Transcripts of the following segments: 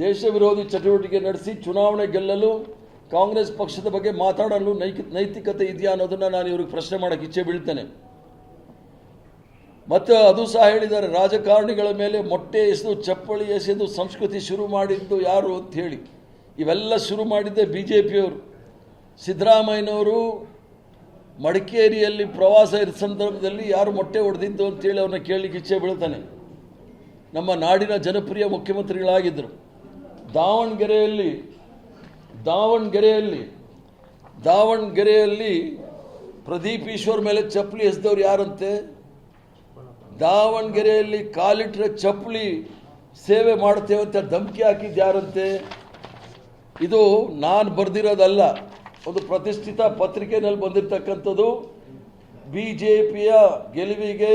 ದೇಶ ವಿರೋಧಿ ಚಟುವಟಿಕೆ ನಡೆಸಿ ಚುನಾವಣೆ ಗೆಲ್ಲಲು ಕಾಂಗ್ರೆಸ್ ಪಕ್ಷದ ಬಗ್ಗೆ ಮಾತಾಡಲು ನೈತಿಕತೆ ಇದೆಯಾ ಅನ್ನೋದನ್ನು ನಾನು ಇವ್ರಿಗೆ ಪ್ರಶ್ನೆ ಮಾಡೋಕ್ಕೆ ಇಚ್ಛೆ ಬೀಳ್ತೇನೆ. ಮತ್ತು ಅದು ಸಹ ಹೇಳಿದ್ದಾರೆ, ರಾಜಕಾರಣಿಗಳ ಮೇಲೆ ಮೊಟ್ಟೆ ಎಸೆದು ಚಪ್ಪಳಿ ಎಸೆದು ಸಂಸ್ಕೃತಿ ಶುರು ಮಾಡಿದ್ದು ಯಾರು ಅಂತ ಹೇಳಿ. ಇವೆಲ್ಲ ಶುರು ಮಾಡಿದ್ದೆ BJPಯವರು. ಸಿದ್ದರಾಮಯ್ಯನವರು ಮಡಿಕೇರಿಯಲ್ಲಿ ಪ್ರವಾಸ ಇದ್ದ ಸಂದರ್ಭದಲ್ಲಿ ಯಾರು ಮೊಟ್ಟೆ ಹೊಡೆದಿದ್ದು ಅಂತೇಳಿ ಅವ್ರನ್ನ ಕೇಳಲಿಕ್ಕೆ ಇಚ್ಛೆ ಬೀಳ್ತಾನೆ. ನಮ್ಮ ನಾಡಿನ ಜನಪ್ರಿಯ ಮುಖ್ಯಮಂತ್ರಿಗಳಾಗಿದ್ದರು. ದಾವಣಗೆರೆಯಲ್ಲಿ ಪ್ರದೀಪ್ ಈಶ್ವರ್ ಮೇಲೆ ಚಪ್ಪಲಿ ಎಸೆದವ್ರು ಯಾರಂತೆ? ದಾವಣಗೆರೆಯಲ್ಲಿ ಕಾಲಿಟ್ರೆ ಚಪ್ಪಲಿ ಸೇವೆ ಮಾಡ್ತೇವೆ ಅಂತ ಧಮಕಿ ಹಾಕಿದ್ದು ಯಾರಂತೆ? ಇದು ನಾನು ಬರೆದಿರೋದಲ್ಲ, ಒಂದು ಪ್ರತಿಷ್ಠಿತ ಪತ್ರಿಕೆಯಲ್ಲಿ ಬಂದಿರತಕ್ಕಂಥದ್ದು. BJPಯ ಗೆಲುವಿಗೆ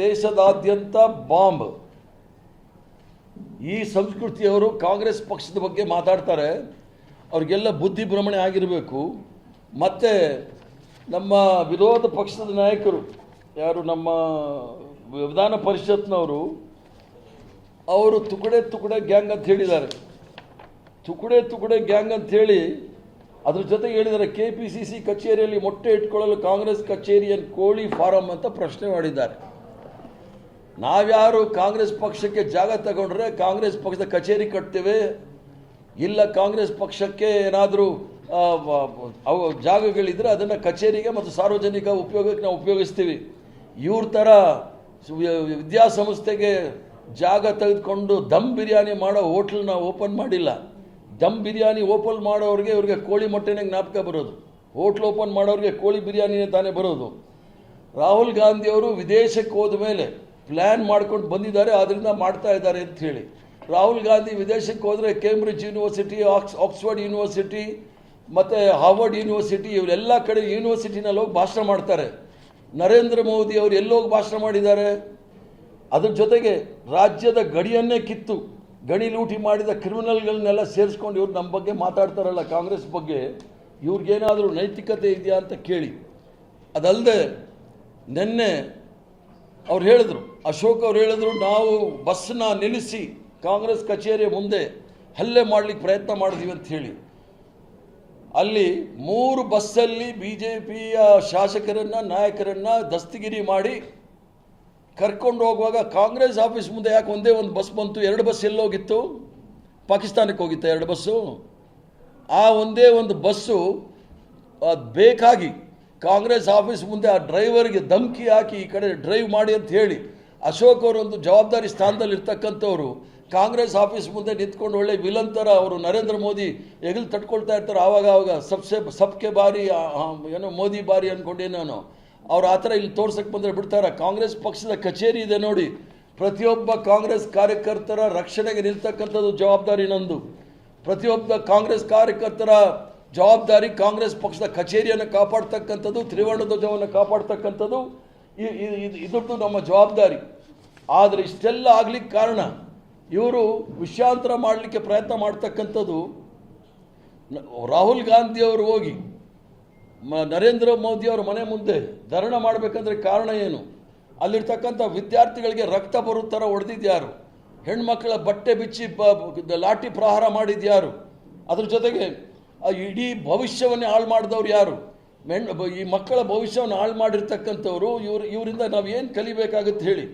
ದೇಶದಾದ್ಯಂತ ಬಾಂಬ್. ಈ ಸಂಸ್ಕೃತಿಯವರು ಕಾಂಗ್ರೆಸ್ ಪಕ್ಷದ ಬಗ್ಗೆ ಮಾತಾಡ್ತಾರೆ. ಅವ್ರಿಗೆಲ್ಲ ಬುದ್ಧಿ ಭ್ರಮಣೆ ಆಗಿರಬೇಕು. ಮತ್ತು ನಮ್ಮ ವಿರೋಧ ಪಕ್ಷದ ನಾಯಕರು ಯಾರು, ನಮ್ಮ ವಿಧಾನ ಪರಿಷತ್ನವರು, ಅವರು ತುಕಡೆ ಗ್ಯಾಂಗ್ ಅಂತ ಹೇಳಿದ್ದಾರೆ. ತುಕಡೆ ಗ್ಯಾಂಗ್ ಅಂತ ಹೇಳಿ ಅದ್ರ ಜೊತೆಗೆ ಹೇಳಿದ್ದಾರೆ, KPCC ಕಚೇರಿಯಲ್ಲಿ ಮೊಟ್ಟೆ ಇಟ್ಕೊಳ್ಳಲು ಕಾಂಗ್ರೆಸ್ ಕಚೇರಿಯನ್ನು ಕೋಳಿ ಫಾರಂ ಅಂತ ಪ್ರಶ್ನೆ ಮಾಡಿದ್ದಾರೆ. ನಾವ್ಯಾರು ಕಾಂಗ್ರೆಸ್ ಪಕ್ಷಕ್ಕೆ ಜಾಗ ತಗೊಂಡ್ರೆ ಕಾಂಗ್ರೆಸ್ ಪಕ್ಷದ ಕಚೇರಿ ಕಟ್ತೇವೆ, ಇಲ್ಲ ಕಾಂಗ್ರೆಸ್ ಪಕ್ಷಕ್ಕೆ ಏನಾದರೂ ಜಾಗಗಳಿದ್ರೆ ಅದನ್ನು ಕಚೇರಿಗೆ ಮತ್ತು ಸಾರ್ವಜನಿಕ ಉಪಯೋಗಕ್ಕೆ ನಾವು ಉಪಯೋಗಿಸ್ತೀವಿ. ಇವ್ರ ಥರ ವಿದ್ಯಾಸಂಸ್ಥೆಗೆ ಜಾಗ ತೆಗೆದುಕೊಂಡು ದಮ್ ಬಿರಿಯಾನಿ ಮಾಡೋ ಹೋಟ್ಲನ್ನ ಓಪನ್ ಮಾಡಿಲ್ಲ. ದಮ್ ಬಿರಿಯಾನಿ ಓಪನ್ ಮಾಡೋರಿಗೆ ಇವ್ರಿಗೆ ಕೋಳಿ ಮೊಟ್ಟೆನೇ ಜ್ಞಾಪಕ ಬರೋದು. ಹೋಟ್ಲ್ ಓಪನ್ ಮಾಡೋರಿಗೆ ಕೋಳಿ ಬಿರಿಯಾನಿನೇ ತಾನೇ ಬರೋದು. ರಾಹುಲ್ ಗಾಂಧಿಯವರು ವಿದೇಶಕ್ಕೆ ಹೋದ ಮೇಲೆ ಪ್ಲ್ಯಾನ್ ಮಾಡ್ಕೊಂಡು ಬಂದಿದ್ದಾರೆ, ಆದ್ದರಿಂದ ಮಾಡ್ತಾ ಇದ್ದಾರೆ ಅಂತ ಹೇಳಿ. ರಾಹುಲ್ ಗಾಂಧಿ ವಿದೇಶಕ್ಕೆ ಹೋದರೆ ಕೇಂಬ್ರಿಡ್ಜ್ ಯೂನಿವರ್ಸಿಟಿ, ಆಕ್ಸ್ಫರ್ಡ್ ಯೂನಿವರ್ಸಿಟಿ ಮತ್ತು ಹಾರ್ವರ್ಡ್ ಯೂನಿವರ್ಸಿಟಿ, ಇವರೆಲ್ಲ ಕಡೆ ಯೂನಿವರ್ಸಿಟಿನಲ್ಲಿ ಹೋಗಿ ಭಾಷಣ ಮಾಡ್ತಾರೆ. ನರೇಂದ್ರ ಮೋದಿ ಅವರು ಎಲ್ಲೋಗಿ ಭಾಷಣ ಮಾಡಿದ್ದಾರೆ? ಅದ್ರ ಜೊತೆಗೆ ರಾಜ್ಯದ ಗಡಿಯನ್ನೇ ಕಿತ್ತು ಗಣಿ ಲೂಟಿ ಮಾಡಿದ ಕ್ರಿಮಿನಲ್ಗಳನ್ನೆಲ್ಲ ಸೇರಿಸ್ಕೊಂಡು ಇವ್ರು ನಮ್ಮ ಬಗ್ಗೆ ಮಾತಾಡ್ತಾರಲ್ಲ, ಕಾಂಗ್ರೆಸ್ ಬಗ್ಗೆ, ಇವ್ರಿಗೇನಾದರೂ ನೈತಿಕತೆ ಇದೆಯಾ ಅಂತ ಕೇಳಿ. ಅದಲ್ಲದೆ ನಿನ್ನೆ ಅವ್ರು ಹೇಳಿದ್ರು, ಅಶೋಕ್ ಅವ್ರು ಹೇಳಿದ್ರು, ನಾವು ಬಸ್ನ ನಿಲ್ಲಿಸಿ ಕಾಂಗ್ರೆಸ್ ಕಚೇರಿಯ ಮುಂದೆ ಹಲ್ಲೆ ಮಾಡಲಿಕ್ಕೆ ಪ್ರಯತ್ನ ಮಾಡಿದ್ವಿ ಅಂತ ಹೇಳಿ. ಅಲ್ಲಿ 3 ಬಸ್ಸಲ್ಲಿ BJPಯ ಶಾಸಕರನ್ನು ನಾಯಕರನ್ನು ದಸ್ತಗಿರಿ ಮಾಡಿ ಕರ್ಕೊಂಡು ಹೋಗುವಾಗ ಕಾಂಗ್ರೆಸ್ ಆಫೀಸ್ ಮುಂದೆ ಯಾಕೆ ಒಂದೇ ಒಂದು ಬಸ್ ಬಂತು? 2 ಬಸ್ ಎಲ್ಲೋಗಿತ್ತು? ಪಾಕಿಸ್ತಾನಕ್ಕೆ ಹೋಗಿತ್ತು 2 ಬಸ್ಸು. ಆ ಒಂದೇ ಒಂದು ಬಸ್ಸು ಬೇಕಾಗಿ ಕಾಂಗ್ರೆಸ್ ಆಫೀಸ್ ಮುಂದೆ ಆ ಡ್ರೈವರ್ಗೆ ಧಮಕಿ ಹಾಕಿ ಈ ಕಡೆ ಡ್ರೈವ್ ಮಾಡಿ ಅಂತ ಹೇಳಿ, ಅಶೋಕ್ ಅವರು ಒಂದು ಜವಾಬ್ದಾರಿ ಸ್ಥಾನದಲ್ಲಿ ಇರ್ತಕ್ಕಂಥವ್ರು ಕಾಂಗ್ರೆಸ್ ಆಫೀಸ್ ಮುಂದೆ ನಿಂತ್ಕೊಂಡು ಒಳ್ಳೆ ವಿಲನ್ ಥರ ಅವರು ನರೇಂದ್ರ ಮೋದಿ ಹೆಗಲು ತಟ್ಕೊಳ್ತಾ ಇರ್ತಾರೆ. ಆವಾಗ ಸಬ್ಕೆ ಬಾರಿ ಏನೋ ಮೋದಿ ಬಾರಿ ಅಂದ್ಕೊಂಡೇನೋ ಅವ್ರು ಆ ಥರ ಇಲ್ಲಿ ತೋರ್ಸಕ್ಕೆ ಬಂದರೆ ಬಿಡ್ತಾರೆ. ಕಾಂಗ್ರೆಸ್ ಪಕ್ಷದ ಕಚೇರಿ ಇದೆ ನೋಡಿ, ಪ್ರತಿಯೊಬ್ಬ ಕಾಂಗ್ರೆಸ್ ಕಾರ್ಯಕರ್ತರ ರಕ್ಷಣೆಗೆ ನಿಲ್ತಕ್ಕಂಥದ್ದು ಜವಾಬ್ದಾರಿ ನಂದು. ಪ್ರತಿಯೊಬ್ಬ ಕಾಂಗ್ರೆಸ್ ಕಾರ್ಯಕರ್ತರ ಜವಾಬ್ದಾರಿ ಕಾಂಗ್ರೆಸ್ ಪಕ್ಷದ ಕಚೇರಿಯನ್ನು ಕಾಪಾಡ್ತಕ್ಕಂಥದ್ದು, ತ್ರಿವರ್ಣ ಧ್ವಜವನ್ನು ಕಾಪಾಡ್ತಕ್ಕಂಥದ್ದು ಇದ್ರದ್ದು ನಮ್ಮ ಜವಾಬ್ದಾರಿ. ಆದರೆ ಇಷ್ಟೆಲ್ಲ ಆಗ್ಲಿಕ್ಕೆ ಕಾರಣ ಇವರು ವಿಷಯಾಂತರ ಮಾಡಲಿಕ್ಕೆ ಪ್ರಯತ್ನ ಮಾಡ್ತಕ್ಕಂಥದ್ದು. ರಾಹುಲ್ ಗಾಂಧಿಯವರು ಹೋಗಿ ನರೇಂದ್ರ ಮೋದಿಯವರ ಮನೆ ಮುಂದೆ ಧರಣ ಮಾಡಬೇಕಂದ್ರೆ ಕಾರಣ ಏನು? ಅಲ್ಲಿರ್ತಕ್ಕಂಥ ವಿದ್ಯಾರ್ಥಿಗಳಿಗೆ ರಕ್ತ ಬರೋ ಥರ ಹೊಡೆದಿದ್ಯಾರು? ಹೆಣ್ಮಕ್ಳ ಬಟ್ಟೆ ಬಿಚ್ಚಿ ಲಾಠಿ ಪ್ರಹಾರ ಮಾಡಿದ್ಯಾರು? ಅದ್ರ ಜೊತೆಗೆ ಇಡೀ ಭವಿಷ್ಯವನ್ನೇ ಹಾಳು ಮಾಡಿದವ್ರು ಯಾರು? ಈ ಮಕ್ಕಳ ಭವಿಷ್ಯವನ್ನು ಹಾಳು ಮಾಡಿರ್ತಕ್ಕಂಥವ್ರು ಇವರಿಂದ ನಾವು ಏನು ಕಲಿಬೇಕಾಗುತ್ತೆ ಹೇಳಿ?